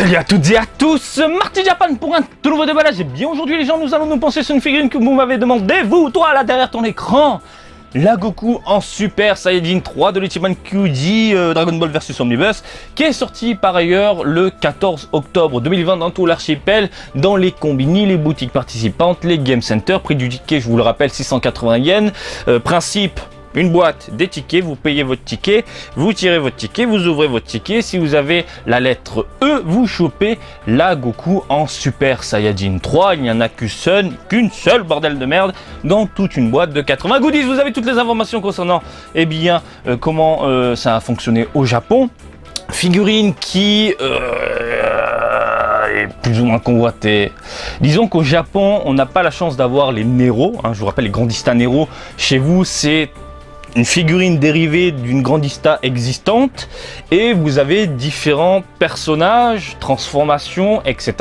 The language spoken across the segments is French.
Salut à toutes et à tous, Marty Japan pour un tout nouveau déballage. Et bien aujourd'hui les gens, nous allons nous pencher sur une figurine que vous m'avez demandé, vous, toi là derrière ton écran. La Goku en Super Saiyajin 3 de l'Ichiban Kyuji Dragon Ball vs Omnibus, qui est sorti par ailleurs le 14 octobre 2020 dans tout l'archipel, dans les combini, les boutiques participantes, les game centers. Prix du ticket, je vous le rappelle, 680 yens. Principe: une boîte, des tickets, vous payez votre ticket, vous tirez votre ticket, vous ouvrez votre ticket. Si vous avez la lettre E, vous chopez la Goku en Super Saiyajin 3. Il n'y en a qu'une seule, bordel de merde, dans toute une boîte de 80 goodies. Vous avez toutes les informations concernant comment ça a fonctionné au Japon. Figurine qui est plus ou moins convoitée. Disons qu'au Japon, on n'a pas la chance d'avoir les Nero. Je vous rappelle, les Grandista Nero, chez vous, c'est une figurine dérivée d'une Grandista existante et vous avez différents personnages, transformations, etc.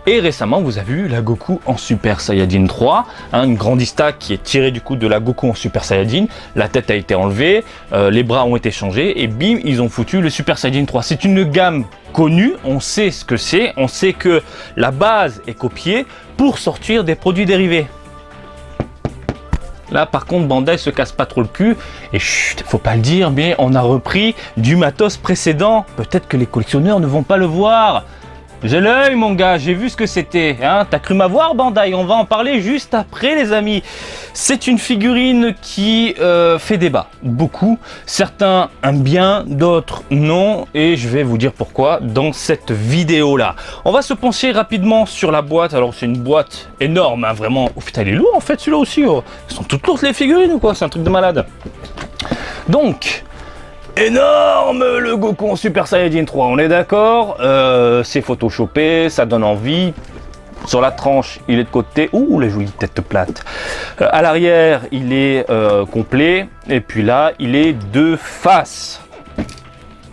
Et récemment, vous avez eu la Goku en Super Saiyajin 3, une Grandista qui est tirée du coup de la Goku en Super Saiyajin. La tête a été enlevée, les bras ont été changés et bim, ils ont foutu le Super Saiyajin 3. C'est une gamme connue, on sait ce que c'est, on sait que la base est copiée pour sortir des produits dérivés. Là par contre Bandai se casse pas trop le cul et chut, faut pas le dire, mais on a repris du matos précédent. Peut-être que les collectionneurs ne vont pas le voir. J'ai l'œil mon gars, j'ai vu ce que c'était, t'as cru m'avoir Bandai, on va en parler juste après les amis. C'est une figurine qui fait débat, beaucoup. Certains aiment bien, d'autres non, et je vais vous dire pourquoi dans cette vidéo là. On va se pencher rapidement sur la boîte. Alors c'est une boîte énorme, vraiment. Oh putain il est lourd en fait celui-là aussi, oh. Elles sont toutes lourdes les figurines ou quoi, c'est un truc de malade. Donc énorme le Goku en Super Saiyajin 3, on est d'accord, c'est photoshopé, ça donne envie. Sur la tranche, il est de côté, ouh la jolie tête plate. À l'arrière, il est complet, et puis là, il est de face.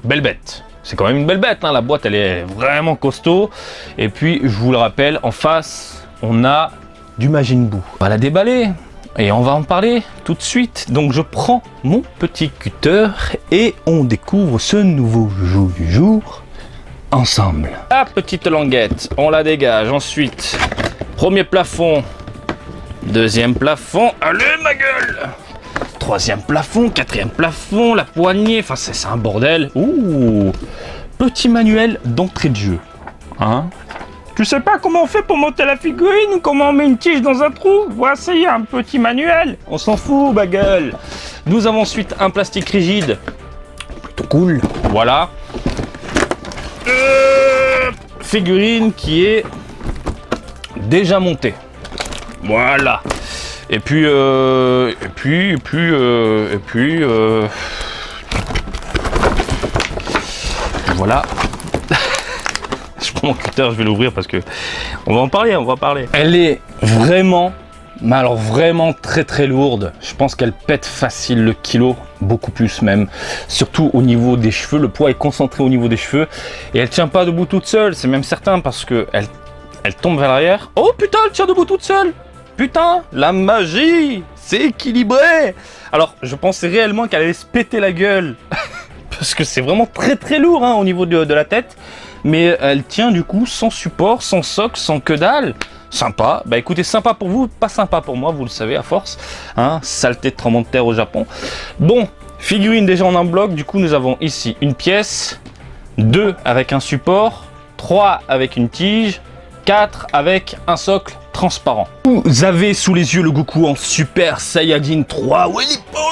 Belle bête. C'est quand même une belle bête, la boîte elle est vraiment costaud. Et puis, je vous le rappelle, en face, on a du Majin Buu. On va la déballer. Et on va en parler tout de suite. Donc je prends mon petit cutter et on découvre ce nouveau jeu du jour ensemble. La petite languette, on la dégage. Ensuite, premier plafond, deuxième plafond, allez ma gueule, troisième plafond, quatrième plafond, la poignée, enfin c'est un bordel. Ouh, petit manuel d'entrée de jeu. Tu sais pas comment on fait pour monter la figurine, comment on met une tige dans un trou? Voici un petit manuel. On s'en fout, ma gueule. Nous avons ensuite un plastique rigide. Plutôt cool. Voilà. Figurine qui est déjà montée. Voilà. Et puis voilà. Je prends mon cutter, je vais l'ouvrir parce que on va en parler, Elle est vraiment, mais alors vraiment très lourde. Je pense qu'elle pète facile le kilo, beaucoup plus même. Surtout au niveau des cheveux, le poids est concentré au niveau des cheveux. Et elle tient pas debout toute seule, c'est même certain parce que elle tombe vers l'arrière. Oh putain, elle tient debout toute seule. Putain, la magie, c'est équilibré. Alors, je pensais réellement qu'elle allait se péter la gueule. Parce que c'est vraiment très lourd au niveau de la tête. Mais elle tient du coup sans support, sans socle, sans que dalle. Sympa. Bah écoutez, sympa pour vous, pas sympa pour moi, vous le savez à force. Saleté de tremblement de terre au Japon. Bon, figurine déjà en un bloc. Du coup, nous avons ici une pièce, 2 avec un support, 3 avec une tige, 4 avec un socle transparent. Vous avez sous les yeux le Goku en Super Saiyajin 3. Ouais,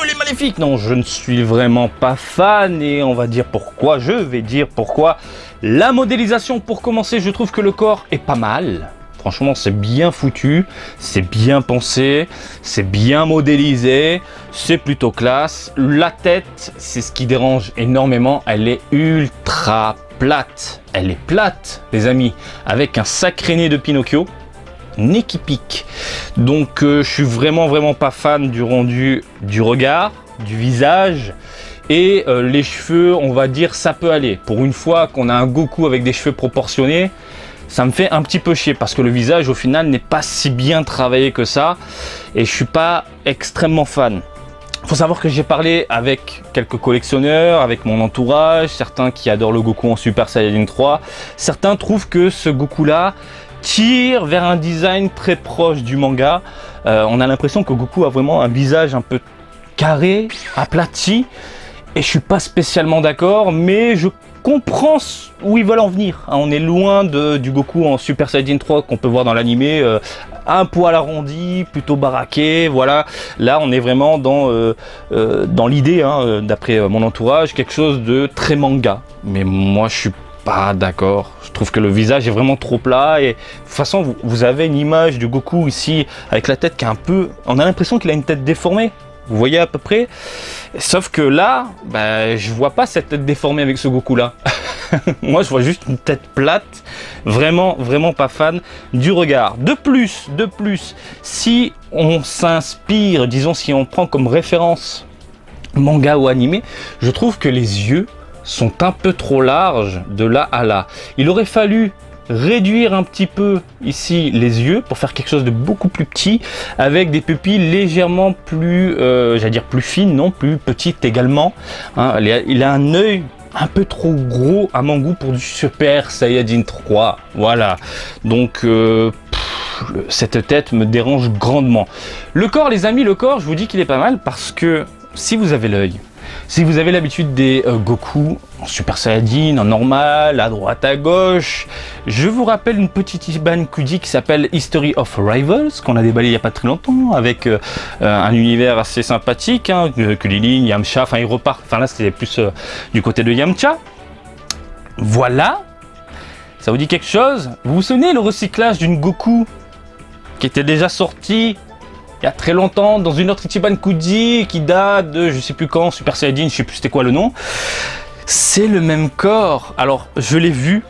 il est maléfique. Non, je ne suis vraiment pas fan et on va dire pourquoi. Je vais dire pourquoi. La modélisation, pour commencer, je trouve que le corps est pas mal. Franchement, c'est bien foutu, c'est bien pensé, c'est bien modélisé, c'est plutôt classe. La tête, c'est ce qui dérange énormément, elle est ultra plate. Elle est plate, les amis, avec un sacré nez de Pinocchio. Nez qui pique. Donc je suis vraiment pas fan du rendu du regard, du visage. Et les cheveux, on va dire, ça peut aller. Pour une fois qu'on a un Goku avec des cheveux proportionnés, ça me fait un petit peu chier parce que le visage, au final, n'est pas si bien travaillé que ça. Et je suis pas extrêmement fan. Faut savoir que j'ai parlé avec quelques collectionneurs, avec mon entourage, certains qui adorent le Goku en Super Saiyajin 3. Certains trouvent que ce Goku-là tire vers un design très proche du manga. On a l'impression que Goku a vraiment un visage un peu carré, aplati. Et je suis pas spécialement d'accord, mais je comprends où ils veulent en venir. On est loin du Goku en Super Saiyajin 3 qu'on peut voir dans l'animé, un poil arrondi, plutôt baraqué, voilà. Là, on est vraiment dans l'idée, d'après mon entourage, quelque chose de très manga. Mais moi, je suis pas d'accord. Je trouve que le visage est vraiment trop plat et de toute façon, vous avez une image du Goku ici avec la tête qui est un peu... On a l'impression qu'il a une tête déformée. Vous voyez à peu près, sauf que là, je vois pas cette tête déformée avec ce Goku là. Moi je vois juste une tête plate, vraiment pas fan du regard. De plus, si on s'inspire, disons si on prend comme référence manga ou animé, je trouve que les yeux sont un peu trop larges de là à là. Il aurait fallu réduire un petit peu ici les yeux pour faire quelque chose de beaucoup plus petit avec des pupilles légèrement plus j'allais dire plus fines, non, plus petites également, hein. Il a un œil un peu trop gros à mon goût pour du Super Saiyajin 3, voilà, donc cette tête me dérange grandement. Le corps les amis, le corps je vous dis qu'il est pas mal parce que si vous avez l'œil, si vous avez l'habitude des Goku en Super Saiyajin, en normal, à droite, à gauche, je vous rappelle une petite Iban Kuji qui s'appelle History of Rivals, qu'on a déballé il n'y a pas très longtemps, avec un univers assez sympathique, Kulilin, Yamcha, enfin il repart, enfin là c'était plus du côté de Yamcha. Voilà, ça vous dit quelque chose? Vous vous souvenez le recyclage d'une Goku qui était déjà sorti il y a très longtemps dans une autre Ichiban Kuji qui date de je sais plus quand, Super Saiyajin, je sais plus c'était quoi le nom. C'est le même corps. Alors je l'ai vu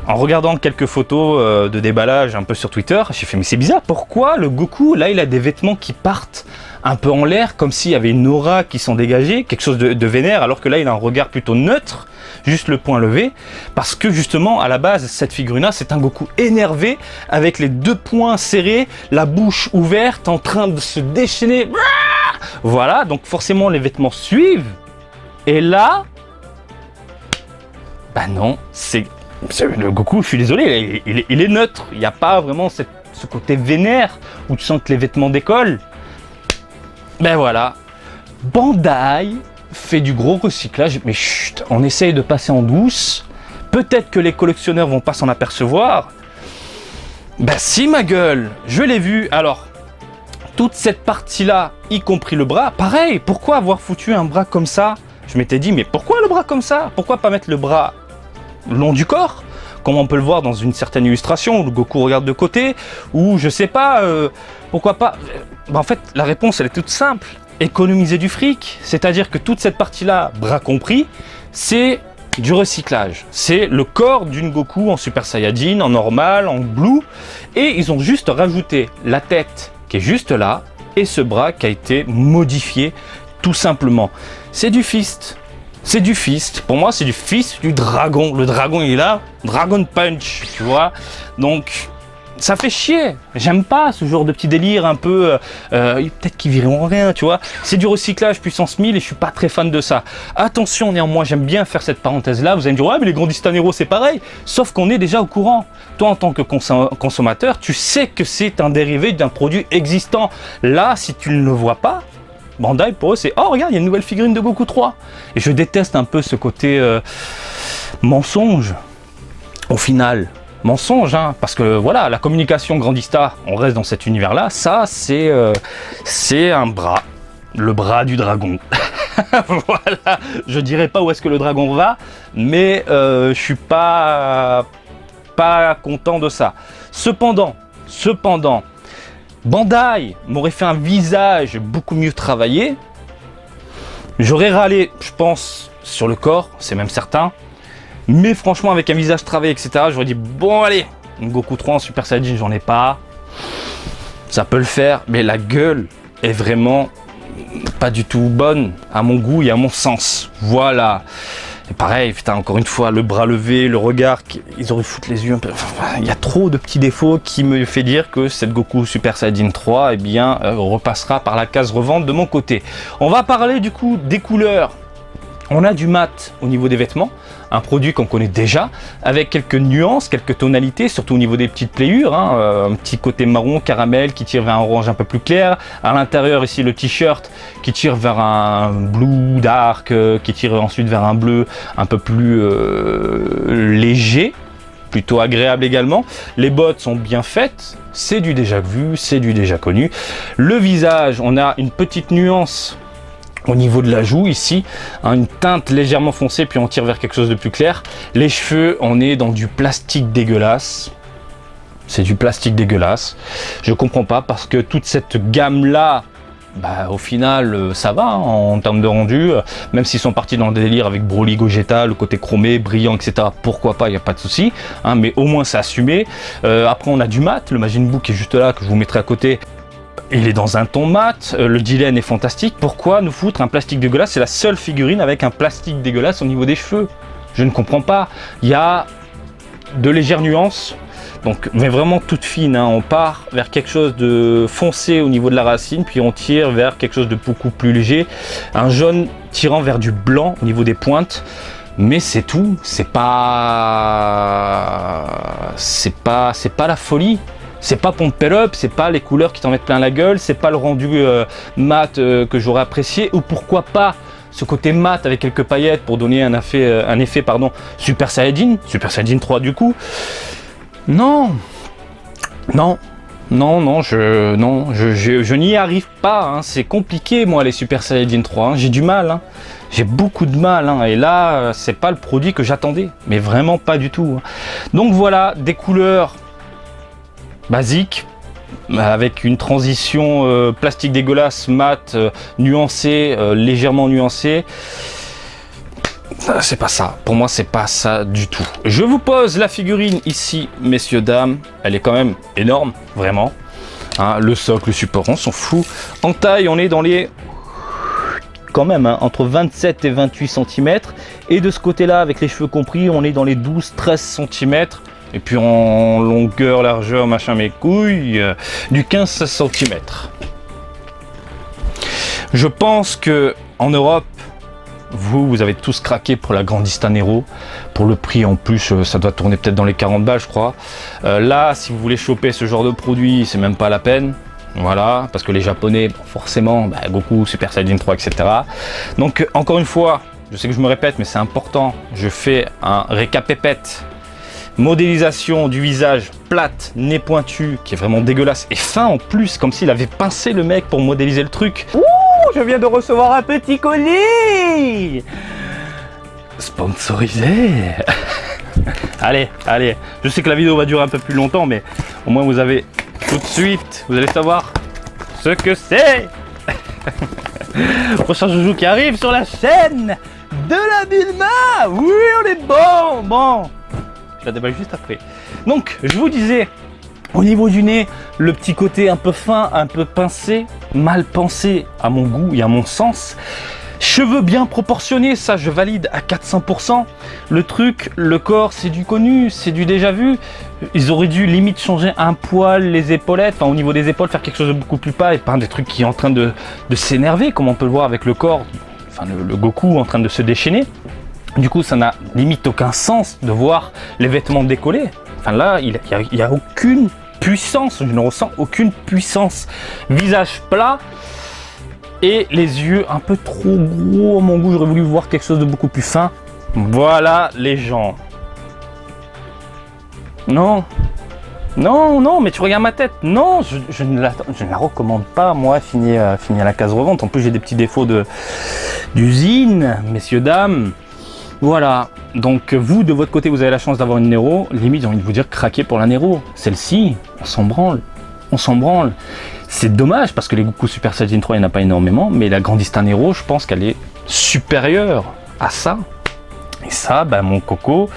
en regardant quelques photos de déballage un peu sur Twitter. J'ai fait mais c'est bizarre, pourquoi le Goku là il a des vêtements qui partent un peu en l'air comme s'il y avait une aura qui s'en dégageait, quelque chose de vénère, alors que là il a un regard plutôt neutre, juste le poing levé, parce que justement à la base cette figurine là c'est un Goku énervé avec les deux poings serrés, la bouche ouverte en train de se déchaîner, voilà, donc forcément les vêtements suivent, et là bah non, c'est le Goku, je suis désolé, il est neutre, il n'y a pas vraiment ce côté vénère où tu sens que les vêtements décollent. Ben voilà, Bandai fait du gros recyclage, mais chut, on essaye de passer en douce. Peut-être que les collectionneurs vont pas s'en apercevoir. Ben si ma gueule, je l'ai vu. Alors, toute cette partie-là, y compris le bras, pareil, pourquoi avoir foutu un bras comme ça? Je m'étais dit, mais pourquoi le bras comme ça? Pourquoi pas mettre le bras long du corps, comme on peut le voir dans une certaine illustration où le Goku regarde de côté, ou je sais pas, pourquoi pas. En fait, la réponse elle est toute simple, économiser du fric, c'est-à-dire que toute cette partie-là, bras compris, c'est du recyclage. C'est le corps d'une Goku en Super Saiyajin, en normal, en blue, et ils ont juste rajouté la tête qui est juste là, et ce bras qui a été modifié, tout simplement. C'est du fist. C'est du fist. Pour moi, c'est du fist du dragon. Le dragon, il est là. Dragon Punch, tu vois. Donc, ça fait chier. J'aime pas ce genre de petit délire un peu... peut-être qu'ils vireront rien, tu vois. C'est du recyclage puissance 1000 et je suis pas très fan de ça. Attention, néanmoins, j'aime bien faire cette parenthèse-là. Vous allez me dire, ouais, mais les Grandistanero, c'est pareil. Sauf qu'on est déjà au courant. Toi, en tant que consommateur, tu sais que c'est un dérivé d'un produit existant. Là, si tu ne le vois pas, Bandai, pour eux, c'est « Oh, regarde, il y a une nouvelle figurine de Goku 3 !» Et je déteste un peu ce côté mensonge, au final. Mensonge, hein, parce que voilà, la communication Grandista, on reste dans cet univers-là, ça, c'est un bras. Le bras du dragon. Voilà, je dirais pas où est-ce que le dragon va, mais je suis pas content de ça. Cependant, Bandai m'aurait fait un visage beaucoup mieux travaillé. J'aurais râlé, je pense, sur le corps, c'est même certain. Mais franchement, avec un visage travaillé, etc., j'aurais dit, bon allez, une Goku 3 en Super Saiyajin, j'en ai pas. Ça peut le faire, mais la gueule est vraiment pas du tout bonne, à mon goût et à mon sens. Voilà. Et pareil, putain, encore une fois, le bras levé, le regard, ils auraient foutu les yeux un peu. Enfin, il y a trop de petits défauts qui me fait dire que cette Goku Super Saiyajin 3, eh bien, repassera par la case revente de mon côté. On va parler du coup des couleurs. On a du mat au niveau des vêtements, un produit qu'on connaît déjà, avec quelques nuances, quelques tonalités, surtout au niveau des petites playures, un petit côté marron, caramel qui tire vers un orange un peu plus clair. À l'intérieur ici le t-shirt qui tire vers un blue dark, qui tire ensuite vers un bleu un peu plus léger, plutôt agréable également. Les bottes sont bien faites, c'est du déjà vu, c'est du déjà connu. Le visage, on a une petite nuance au niveau de la joue ici, une teinte légèrement foncée, puis on tire vers quelque chose de plus clair. Les cheveux, on est dans du plastique dégueulasse. C'est du plastique dégueulasse. Je comprends pas parce que toute cette gamme là, bah, au final ça va en termes de rendu, même s'ils sont partis dans le délire avec Broly Gogeta, le côté chromé, brillant, etc. Pourquoi pas, il n'y a pas de souci, mais au moins c'est assumé. Après on a du mat, le Majin Buu qui est juste là, que je vous mettrai à côté. Il est dans un ton mat, le Dylan est fantastique. Pourquoi nous foutre un plastique dégueulasse? C'est la seule figurine avec un plastique dégueulasse au niveau des cheveux. Je ne comprends pas. Il y a de légères nuances, donc, mais vraiment toute fine. On part vers quelque chose de foncé au niveau de la racine, puis on tire vers quelque chose de beaucoup plus léger. Un jaune tirant vers du blanc au niveau des pointes. Mais c'est tout. C'est pas la folie. C'est pas Pump It Up, c'est pas les couleurs qui t'en mettent plein la gueule, c'est pas le rendu mat que j'aurais apprécié, ou pourquoi pas ce côté mat avec quelques paillettes pour donner un effet Super Saiyajin 3 du coup. Non, je n'y arrive pas, c'est compliqué moi les Super Saiyajin 3, j'ai du mal, j'ai beaucoup de mal, et là c'est pas le produit que j'attendais, mais vraiment pas du tout. Donc voilà, des couleurs basique, avec une transition plastique dégueulasse, mat, nuancé, légèrement nuancé. C'est pas ça, pour moi c'est pas ça du tout. Je vous pose la figurine ici, messieurs, dames, elle est quand même énorme, vraiment. Le socle, le support, on s'en fout. En taille, on est dans les... quand même, entre 27 et 28 cm. Et de ce côté-là, avec les cheveux compris, on est dans les 12-13 cm. Et puis en longueur, largeur, machin, mes couilles, du 15 cm. Je pense que en Europe, vous avez tous craqué pour la Grandista Nero. Pour le prix en plus, ça doit tourner peut-être dans les 40 balles, je crois. Là, si vous voulez choper ce genre de produit, c'est même pas la peine. Voilà, parce que les Japonais, forcément, Goku, Super Saiyajin 3, etc. Donc, encore une fois, je sais que je me répète, mais c'est important. Je fais un récapépète. Modélisation du visage plate, nez pointu, qui est vraiment dégueulasse et fin en plus, comme s'il avait pincé le mec pour modéliser le truc. Ouh, je viens de recevoir un petit colis sponsorisé. Allez, je sais que la vidéo va durer un peu plus longtemps, mais au moins vous avez tout de suite, vous allez savoir ce que c'est. Prochain joujou qui arrive sur la chaîne de la Bulma. Oui, on est bon. Je la déballe juste après. Donc, je vous disais, au niveau du nez, le petit côté un peu fin, un peu pincé, mal pensé à mon goût et à mon sens. Cheveux bien proportionnés, ça je valide à 400%. Le truc, le corps, c'est du connu, c'est du déjà vu. Ils auraient dû limite changer un poil les épaulettes, au niveau des épaules, faire quelque chose de beaucoup plus pas et pas des trucs qui est en train de s'énerver, comme on peut le voir avec le corps, le Goku en train de se déchaîner. Du coup, ça n'a limite aucun sens de voir les vêtements décollés. Là, il n'y a aucune puissance, je ne ressens aucune puissance. Visage plat et les yeux un peu trop gros. À mon goût, j'aurais voulu voir quelque chose de beaucoup plus fin. Voilà les gens. Non, mais tu regardes ma tête. Non, je ne la recommande pas, moi, fini à la case revente. En plus, j'ai des petits défauts d'usine, messieurs, dames. Voilà, donc vous de votre côté vous avez la chance d'avoir une Nero, limite j'ai envie de vous dire craquez pour la Nero. Celle-ci, on s'en branle. C'est dommage parce que les Goku Super Saiyajin 3 il n'y en a pas énormément, mais la Grandista Nero je pense qu'elle est supérieure à ça. Et ça, mon coco,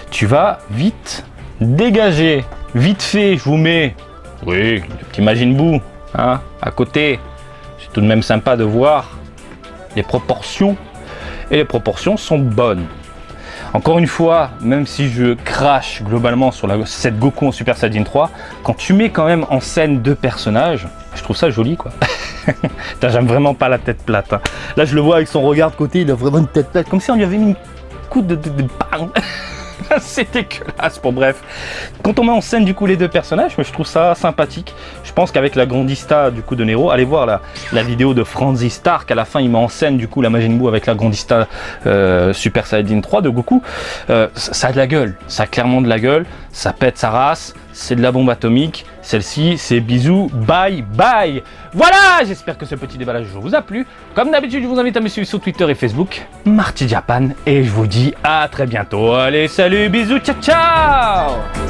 tu vas vite dégager. Vite fait, je vous mets, oui, le petit Majin Buu, à côté. C'est tout de même sympa de voir les proportions. Et les proportions sont bonnes. Encore une fois, même si je crache globalement sur cette Goku en Super Saiyajin 3, quand tu mets quand même en scène 2 personnages, je trouve ça joli quoi. J'aime vraiment pas la tête plate. Hein. Là je le vois avec son regard de côté, il a vraiment une tête plate, comme si on lui avait mis une coup de bang. C'est dégueulasse. Bon bref, quand on met en scène du coup les 2 personnages, je trouve ça sympathique. Je pense qu'avec la Grandista du coup de Nero, allez voir la vidéo de Franzy Stark, à la fin il met en scène du coup la Majin Buu avec la Grandista Super Saiyajin 3 de Goku. Ça a de la gueule, ça a clairement de la gueule, ça pète sa race, c'est de la bombe atomique. Celle-ci, c'est bisous, bye bye. Voilà, j'espère que ce petit déballage vous a plu. Comme d'habitude, je vous invite à me suivre sur Twitter et Facebook, Marty Japan, et je vous dis à très bientôt. Allez, salut, bisous, ciao ciao.